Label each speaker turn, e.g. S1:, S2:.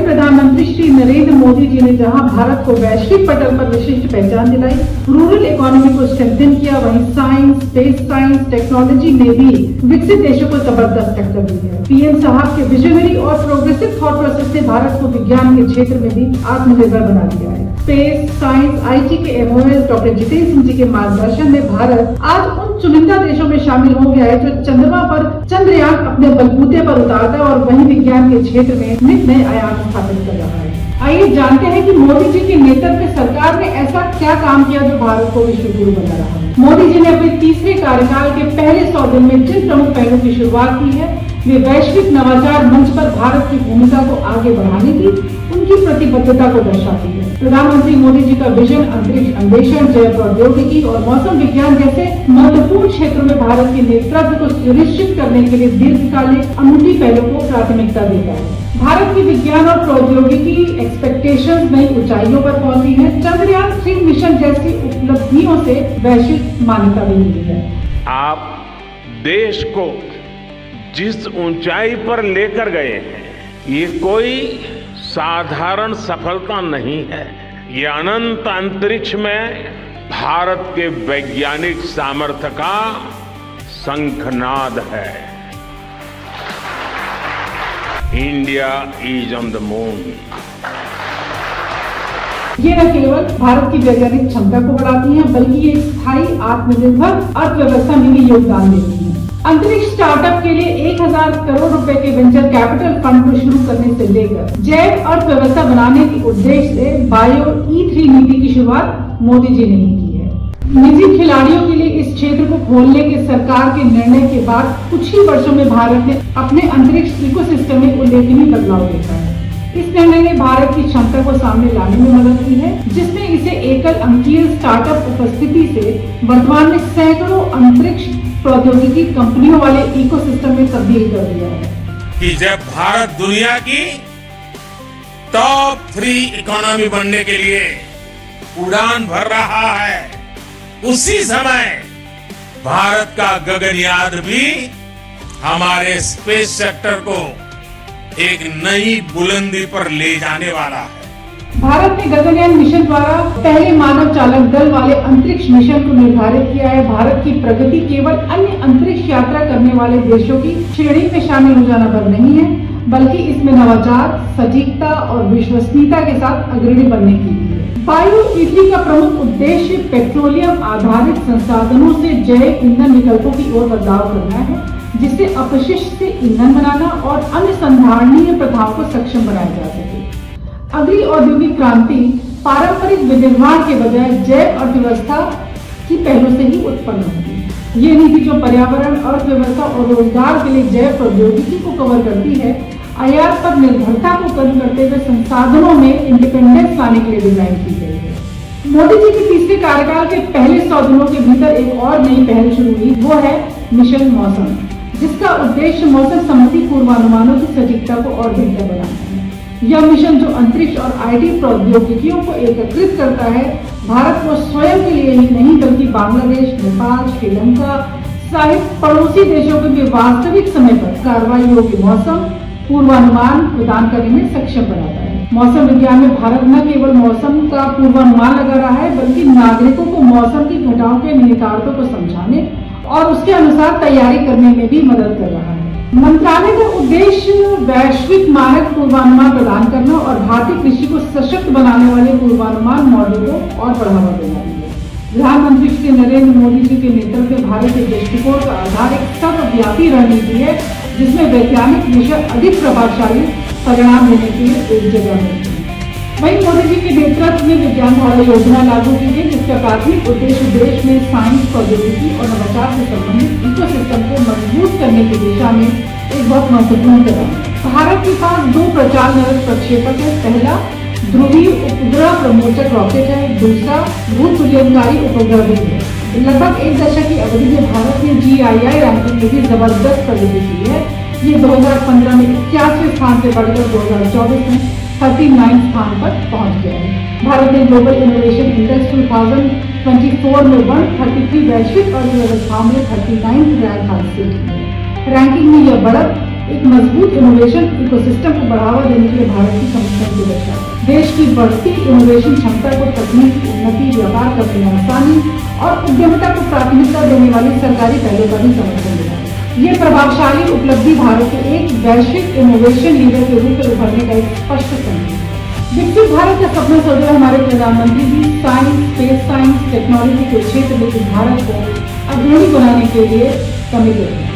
S1: प्रधानमंत्री श्री नरेंद्र मोदी जी ने जहां भारत को वैश्विक पटल पर विशिष्ट पहचान दिलाई, रूरल इकोनॉमी को स्ट्रेंथन किया, वहीं साइंस, स्पेस साइंस, टेक्नोलॉजी ने भी विकसित देशों को जबरदस्त टक्कर दी है। पीएम साहब के विजनरी और प्रोग्रेसिव थॉट प्रोसेस ने भारत को विज्ञान के क्षेत्र में भी आत्मनिर्भर बना दिया है। स्पेस साइंस IT के MOS डॉक्टर जितेंद्र सिंह जी के मार्गदर्शन में भारत आज उन चुनिंदा देशों में शामिल हो गया है जो चंद्रमा पर चंद्रयान अपने बलबूते पर उतारता है और वहीं विज्ञान के क्षेत्र में नित नए आयाम स्थापित कर रहा है। आइए जानते हैं कि मोदी जी के नेतृत्व में सरकार ने ऐसा क्या काम किया जो भारत को विश्व गुरु बना रहा है। मोदी जी ने अपने तीसरे कार्यकाल के पहले 100 दिन में जिन प्रमुख पहलों की शुरुआत की है, वे वैश्विक नवाचार मंच पर भारत की भूमिका को आगे बढ़ाने की उनकी प्रतिबद्धता को दर्शाती है। प्रधानमंत्री मोदी जी का विजन अंतरिक्ष अन्वेषण, जैव प्रौद्योगिकी और मौसम विज्ञान जैसे महत्वपूर्ण क्षेत्रों में भारत के नेतृत्व को सुनिश्चित करने के लिए दीर्घकालिक अनूठी पहलों को प्राथमिकता देता है। भारत की विज्ञान और प्रौद्योगिकी एक्सपेक्टेशंस नई ऊंचाइयों पर पहुंची है। चंद्रयान 3 मिशन जैसी उपलब्धियों से वैश्विक मान्यता भी मिली है।
S2: आप देश को जिस ऊंचाई पर लेकर गए हैं, ये कोई साधारण सफलता नहीं है। ये अनंत अंतरिक्ष में भारत के वैज्ञानिक सामर्थ्य का शंखनाद है। India is on the moon.
S1: ये न केवल भारत की वैज्ञानिक क्षमता को बढ़ाती है, बल्कि ये स्थायी आत्मनिर्भर अर्थव्यवस्था में भी योगदान देती है। अंतरिक्ष स्टार्टअप के लिए 1000 करोड़ रुपए के वेंचर कैपिटल फंड को शुरू करने से लेकर जैव अर्थव्यवस्था बनाने के उद्देश्य से बायो E3 नीति की शुरुआत मोदी जी ने ही की है। निजी खिलाड़ियों के लिए इस क्षेत्र को खोलने के सरकार के निर्णय के बाद कुछ ही वर्षों में भारत ने अपने अंतरिक्ष इकोसिस्टम में उल्लेखनीय बदलाव देखा है। इस निर्णय ने भारत की क्षमता को सामने लाने में मदद की है, जिसने इसे एकल अंकीय स्टार्टअप उपस्थिति से वर्तमान में सैकड़ों अंतरिक्ष प्रौद्योगिकी कंपनियों वाले इकोसिस्टम में तब्दील कर दिया है।
S3: कि जब भारत दुनिया की टॉप 3 इकोनॉमी बनने के लिए उड़ान भर रहा है, उसी समय भारत का गगनयान भी हमारे स्पेस सेक्टर को एक नई बुलंदी पर ले जाने वाला है।
S1: भारत ने गगनयान मिशन द्वारा पहले मानव चालक दल वाले अंतरिक्ष मिशन को निर्धारित किया है। भारत की प्रगति केवल अन्य अंतरिक्ष यात्रा करने वाले देशों की श्रेणी में शामिल हो जाना भर नहीं है, बल्कि इसमें नवाचार, सटीकता और विश्वसनीयता के साथ अग्रणी बनने की भी है। बायो E3 का प्रमुख उद्देश्य पेट्रोलियम आधारित संसाधनों से जैव ईंधन विकल्पों की ओर बदलाव करना है, जिससे अपशिष्ट से ईंधन बनाना और अन्य संधारणीय प्रथाओं को सक्षम बनाया जा सके। अगली औद्योगिक क्रांति पारंपरिक विनिर्माण के बजाय जैव अर्थव्यवस्था की पहलों से ही उत्पन्न होगी। ये नीति जो पर्यावरण, अर्थव्यवस्था और रोजगार के लिए जैव प्रौद्योगिकी को कवर करती है, आयात पर निर्भरता को कम करते हुए संसाधनों में इंडिपेंडेंस लाने के लिए डिजाइन की गई है। मोदी जी के तीसरे कार्यकाल के पहले 100 दिनों के भीतर एक और नई पहल शुरू हुई, वो है मिशन मौसम, जिसका उद्देश्य मौसम संबंधी पूर्वानुमानों की सटीकता को और बेहतर बनाना है। यह मिशन जो अंतरिक्ष और IT प्रौद्योगिकियों को एकत्रित करता है, भारत को स्वयं के लिए ही नहीं बल्कि बांग्लादेश, नेपाल, श्रीलंका सहित पड़ोसी देशों के भी वास्तविक समय पर कार्रवाई योग्य मौसम पूर्वानुमान प्रदान करने में सक्षम बनाता है। मौसम विज्ञान में भारत न केवल मौसम का पूर्वानुमान लगा रहा है, बल्कि नागरिकों को मौसम की घटनाओं के निहितार्थों को समझाने और उसके अनुसार तैयारी करने में भी मदद कर रहा है। मंत्रालय का उद्देश्य वैश्विक मानक पूर्वानुमान प्रदान करना और भारतीय कृषि को सशक्त बनाने वाले पूर्वानुमान मॉडल को और बढ़ावा देना है। प्रधानमंत्री श्री नरेंद्र मोदी जी के नेतृत्व में भारत के दृष्टिकोण का आधार एक सर्वव्यापी रणनीति है, जिसमें वैज्ञानिक विषय अधिक प्रभावशाली परिणाम देने के लिए एक जगह मिलती है। वहीं मोदी जी के नेतृत्व में विज्ञान धारा योजना लागू की गई, जिसका प्राथमिक उद्देश्य देश में साइंस, प्रौद्योगिकी और नवाचार से संबंधित इकोसिस्टम को मजबूत करने की दिशा में एक बहुत महत्वपूर्ण कदम है। भारत के पास 2 प्रचाल निरत प्रक्षेपक है। पहला ध्रुवीय उपग्रह प्रमोचक रॉकेट है, दूसरा भूतुल्यकारी उपग्रह भी है। लगभग 1 दशक की अवधि में भारत ने GII रैंकिंग में भी जबरदस्त प्रगति की है। ये 2015 में 81वें स्थान से बढ़कर 2024 में 39 स्थान पर पहुंच गया है। भारत ने ग्लोबल इनोवेशन इंडेक्स 2024 में 133 वैश्विक अर्थव्यवस्थाओं में 39 रैंक हासिल की है। रैंकिंग में यह बढ़त एक मजबूत इनोवेशन इकोसिस्टम को बढ़ावा देने के लिए भारत की कमिटमेंट को दर्शाता है। देश की बढ़ती इनोवेशन क्षमता को तकनीकी उन्नति, व्यापार करने में आसानी और उद्यमिता को प्राथमिकता देने वाली सरकारी पहलों का भी समर्थन मिला है। ये प्रभावशाली उपलब्धि भारत के एक वैश्विक इनोवेशन लीडर के रूप में उभरने का एक स्पष्ट संकेत है। विकसित भारत का सपना सज रहे हमारे प्रधानमंत्री भी साइंस, स्पेस साइंस, टेक्नोलॉजी के क्षेत्र में भारत को अग्रणी बनाने के लिए कमिटेड है।